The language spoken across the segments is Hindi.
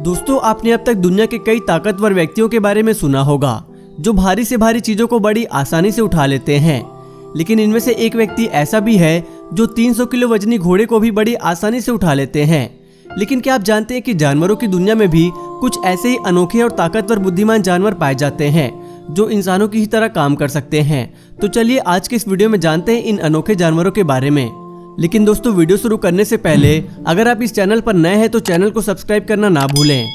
दोस्तों, आपने अब तक दुनिया के कई ताकतवर व्यक्तियों के बारे में सुना होगा जो भारी से भारी चीजों को बड़ी आसानी से उठा लेते हैं। लेकिन इनमें से एक व्यक्ति ऐसा भी है जो 300 किलो वजनी घोड़े को भी बड़ी आसानी से उठा लेते हैं। लेकिन क्या आप जानते हैं कि जानवरों की दुनिया में भी कुछ ऐसे ही अनोखे और ताकतवर बुद्धिमान जानवर पाए जाते हैं जो इंसानों की ही तरह काम कर सकते हैं। तो चलिए आज के इस वीडियो में जानते हैं इन अनोखे जानवरों के बारे में। लेकिन दोस्तों, वीडियो शुरू करने से पहले अगर आप इस चैनल पर नए हैं तो चैनल को सब्सक्राइब करना ना भूलें।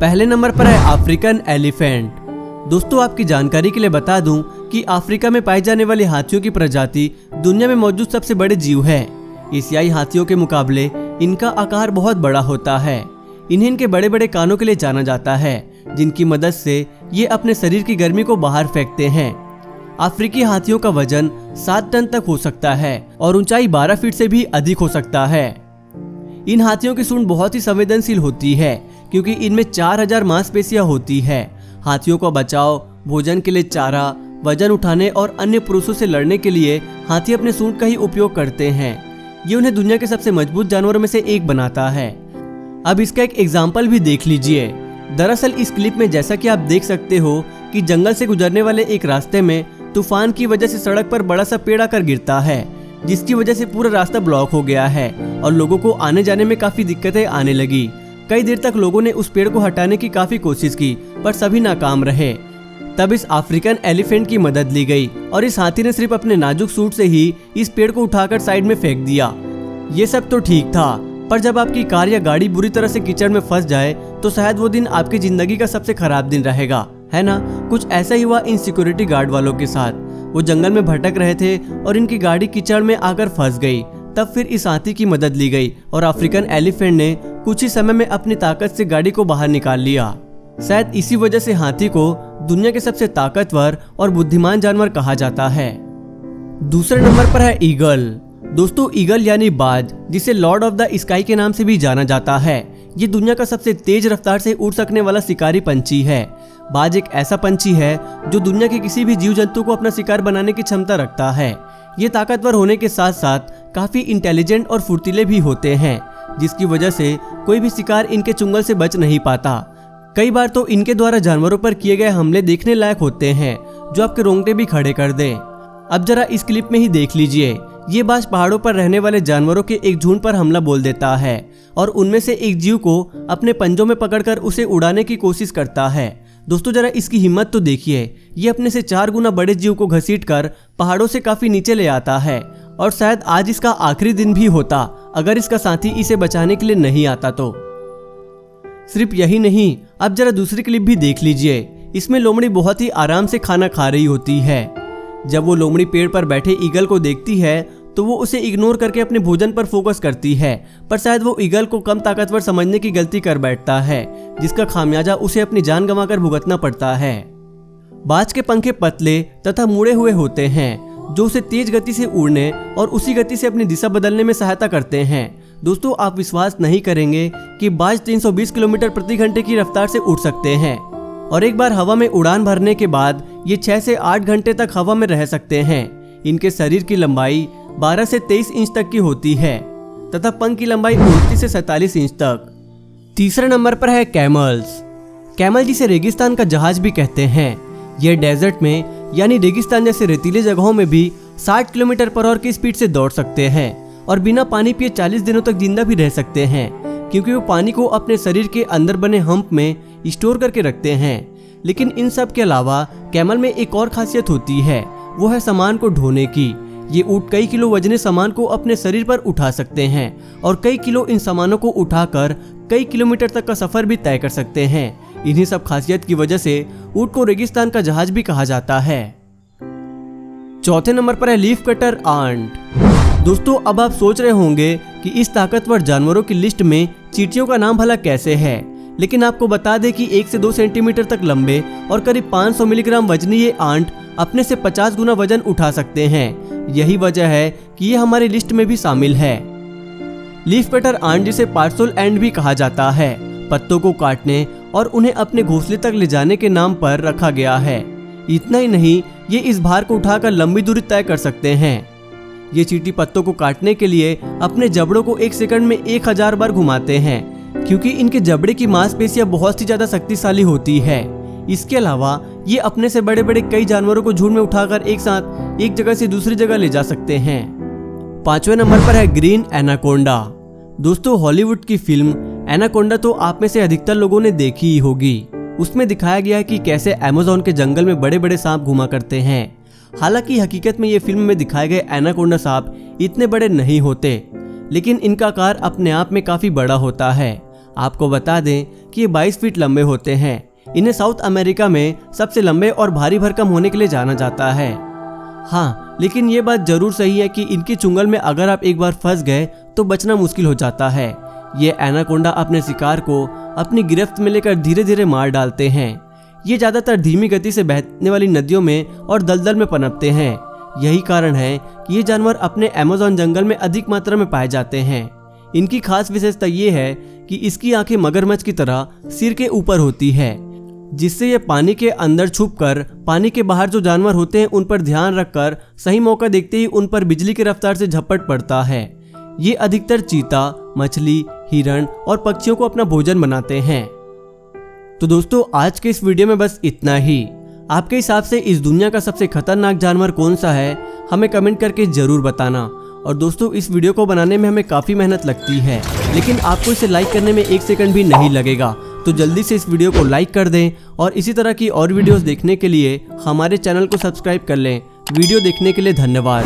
पहले नंबर पर है अफ्रीकन एलिफेंट। दोस्तों, आपकी जानकारी के लिए बता दूं कि अफ्रीका में पाई जाने वाली हाथियों की प्रजाति दुनिया में मौजूद सबसे बड़े जीव है। एशियाई हाथियों के मुकाबले इनका आकार बहुत बड़ा होता है। इन्हें इनके बड़े बड़े कानों के लिए जाना जाता है, जिनकी मदद से ये अपने शरीर की गर्मी को बाहर फेंकते हैं। अफ्रीकी हाथियों का वजन 7 टन तक हो सकता है और ऊंचाई 12 फीट से भी अधिक हो सकता है। इन हाथियों की सूंड बहुत ही संवेदनशील होती है क्योंकि इनमें 4000 मांसपेशियां होती है। हाथियों का बचाव, भोजन के लिए चारा, वजन उठाने और अन्य पुरुषों से लड़ने के लिए हाथी अपने सूंड का ही उपयोग करते हैं। ये उन्हें दुनिया के सबसे मजबूत जानवरों में से एक बनाता है। अब इसका एक एग्जाम्पल भी देख लीजिए। दरअसल इस क्लिप में जैसा कि आप देख सकते हो कि जंगल से गुजरने वाले एक रास्ते में तूफान की वजह से सड़क पर बड़ा सा पेड़ आकर गिरता है, जिसकी वजह से पूरा रास्ता ब्लॉक हो गया है और लोगों को आने जाने में काफी दिक्कतें आने लगी। कई देर तक लोगों ने उस पेड़ को हटाने की काफी कोशिश की पर सभी नाकाम रहे। तब इस अफ्रीकन एलिफेंट की मदद ली गई और इस हाथी ने सिर्फ अपने नाजुक सूंड से ही इस पेड़ को उठाकर साइड में फेंक दिया। ये सब तो ठीक था, पर जब आपकी कार या गाड़ी बुरी तरह से कीचड़ में फंस जाए तो शायद वो दिन आपकी जिंदगी का सबसे खराब दिन रहेगा, है ना। कुछ ऐसा ही हुआ इन सिक्योरिटी गार्ड वालों के साथ। वो जंगल में भटक रहे थे और इनकी गाड़ी कीचड़ में आकर फंस गई। तब फिर इस हाथी की मदद ली गई और अफ्रीकन एलिफेंट ने कुछ ही समय में अपनी ताकत से गाड़ी को बाहर निकाल लिया। शायद इसी वजह से हाथी को दुनिया के सबसे ताकतवर और बुद्धिमान जानवर कहा जाता है। दूसरे नंबर पर है ईगल। दोस्तों, ईगल यानी बाज, जिसे लॉर्ड ऑफ द स्काई के नाम से भी जाना जाता है, ये दुनिया का सबसे तेज रफ्तार से उड़ सकने वाला शिकारी पंछी है। बाज एक ऐसा पंछी है जो दुनिया के किसी भी जीव जंतु को अपना शिकार बनाने की क्षमता रखता है। ये ताकतवर होने के साथ साथ काफी इंटेलिजेंट और फुर्तीले भी होते हैं, जिसकी वजह से कोई भी शिकार इनके चुंगल से बच नहीं पाता। कई बार तो इनके द्वारा जानवरों पर किए गए हमले देखने लायक होते हैं, जो आपके रोंगटे भी खड़े कर दें। अब जरा इस क्लिप में ही देख लीजिए। ये बाज पहाड़ों पर रहने वाले जानवरों के एक झुंड पर हमला बोल देता है और उनमें से एक जीव को अपने पंजों में पकड़कर उसे उड़ाने की कोशिश करता है। दोस्तों, जरा इसकी हिम्मत तो देखिए। ये अपने से 4 गुना बड़े जीव को घसीटकर पहाड़ों से काफी नीचे ले आता है और शायद आज इसका आखिरी दिन भी होता अगर इसका साथी इसे बचाने के लिए नहीं आता तो। सिर्फ यही नहीं, अब जरा दूसरी क्लिप भी देख लीजिए। इसमें लोमड़ी बहुत ही आराम से खाना खा रही होती है। जब वो लोमड़ी पेड़ पर बैठे ईगल को देखती है तो वो उसे इग्नोर करके अपने भोजन पर फोकस करती है, पर शायद वो ईगल को कम ताकतवर समझने की गलती कर बैठता है, जिसका खामियाजा उसे अपनी जान गंवाकर भुगतना पड़ता है। बाज के पंखे पतले तथा मुड़े हुए होते हैं, जो उसे तेज गति से उड़ने और उसी गति से अपनी दिशा बदलने में सहायता करते हैं। दोस्तों, आप विश्वास नहीं करेंगे कि बाज 320 किलोमीटर प्रति घंटे की रफ्तार से उड़ सकते हैं और एक बार हवा में उड़ान भरने के बाद ये 6 से 8 घंटे तक हवा में रह सकते हैं। इनके शरीर की लंबाई 12 से 23 इंच तक की होती है तथा पंख की लंबाई 29 से 47 इंच तक। तीसरे नंबर पर है कैमल्स। कैमल, जिसे रेगिस्तान का जहाज भी कहते हैं, यह डेजर्ट में यानी रेगिस्तान जैसे रेतीले जगहों में भी 60 किलोमीटर पर आवर की स्पीड से दौड़ सकते हैं और बिना पानी पिए 40 दिनों तक जिंदा भी रह सकते हैं, क्योंकि वो पानी को अपने शरीर के अंदर बने हम्प में स्टोर करके रखते हैं। लेकिन इन सब के अलावा कैमल में एक और खासियत होती है, वो है सामान को ढोने की। ये ऊंट कई किलो वजनी सामान को अपने शरीर पर उठा सकते हैं और कई किलो इन सामानों को उठाकर कई किलोमीटर तक का सफर भी तय कर सकते हैं। इन्हीं सब खासियत की वजह से ऊंट को रेगिस्तान का जहाज भी कहा जाता है। चौथे नंबर पर है लीफ कटर आंट। दोस्तों, अब आप सोच रहे होंगे कि इस ताकतवर जानवरों की लिस्ट में चींटियों का नाम भला कैसे है, लेकिन आपको बता दें कि 1 से 2 सेंटीमीटर तक लंबे और करीब 500 मिलीग्राम वजनी ये आंट अपने से 50 गुना वजन उठा सकते हैं। यही वजह है कि ये हमारी लिस्ट में भी शामिल है। लीफ कटर आंट, जिसे पार्सल एंड भी कहा जाता है, पत्तों को काटने और उन्हें अपने घोंसले तक ले जाने के नाम पर रखा गया है। इतना ही नहीं, ये इस भार को उठाकर लंबी दूरी तय कर सकते हैं। ये चींटी पत्तों को काटने के लिए अपने जबड़ों को 1 सेकंड में 1000 बार घुमाते हैं। क्योंकि इनके जबड़े की मांसपेशियां बहुत ही ज्यादा शक्तिशाली होती है। इसके अलावा ये अपने से बड़े बड़े कई जानवरों को झुंड में उठाकर एक साथ एक जगह से दूसरी जगह ले जा सकते हैं। 5वें नंबर पर है ग्रीन एनाकोंडा। दोस्तों, हॉलीवुड की फिल्म एनाकोंडा तो आप में से अधिकतर लोगों ने देखी ही होगी। उसमें दिखाया गया है कि कैसे अमेज़न के जंगल में बड़े बड़े सांप घुमा करते हैं। हालांकि हकीकत में ये फिल्म में दिखाए गए एनाकोंडा सांप इतने बड़े नहीं होते, लेकिन इनका आकार अपने आप में काफी बड़ा होता है। आपको बता दें कि ये 22 फीट लंबे होते हैं। इन्हें साउथ अमेरिका में सबसे लंबे और भारी भरकम होने के लिए जाना जाता है। हाँ, लेकिन ये बात जरूर सही है कि इनकी चुंगल में अगर आप एक बार फंस गए तो बचना मुश्किल हो जाता है। ये एनाकोंडा अपने शिकार को अपनी गिरफ्त में लेकर धीरे धीरे मार डालते हैं। ये ज्यादातर धीमी गति से बहने वाली नदियों में और दलदल में पनपते हैं। यही कारण है कि ये जानवर अपने अमेज़न जंगल में अधिक मात्रा में पाए जाते हैं। इनकी खास विशेषता ये है कि इसकी आंखें मगरमच्छ की तरह सिर के ऊपर होती है, जिससे ये पानी के अंदर छुपकर पानी के बाहर जो जानवर होते हैं उन पर ध्यान रखकर सही मौका देखते ही उन पर बिजली की रफ्तार से झपट पड़ता है। ये अधिकतर चीता, मछली, हिरण और पक्षियों को अपना भोजन बनाते हैं। तो दोस्तों, आज के इस वीडियो में बस इतना ही। आपके हिसाब से इस दुनिया का सबसे खतरनाक जानवर कौन सा है, हमें कमेंट करके जरूर बताना। और दोस्तों, इस वीडियो को बनाने में हमें काफ़ी मेहनत लगती है, लेकिन आपको इसे लाइक करने में 1 सेकंड भी नहीं लगेगा। तो जल्दी से इस वीडियो को लाइक कर दें और इसी तरह की और वीडियोस देखने के लिए हमारे चैनल को सब्सक्राइब कर लें। वीडियो देखने के लिए धन्यवाद।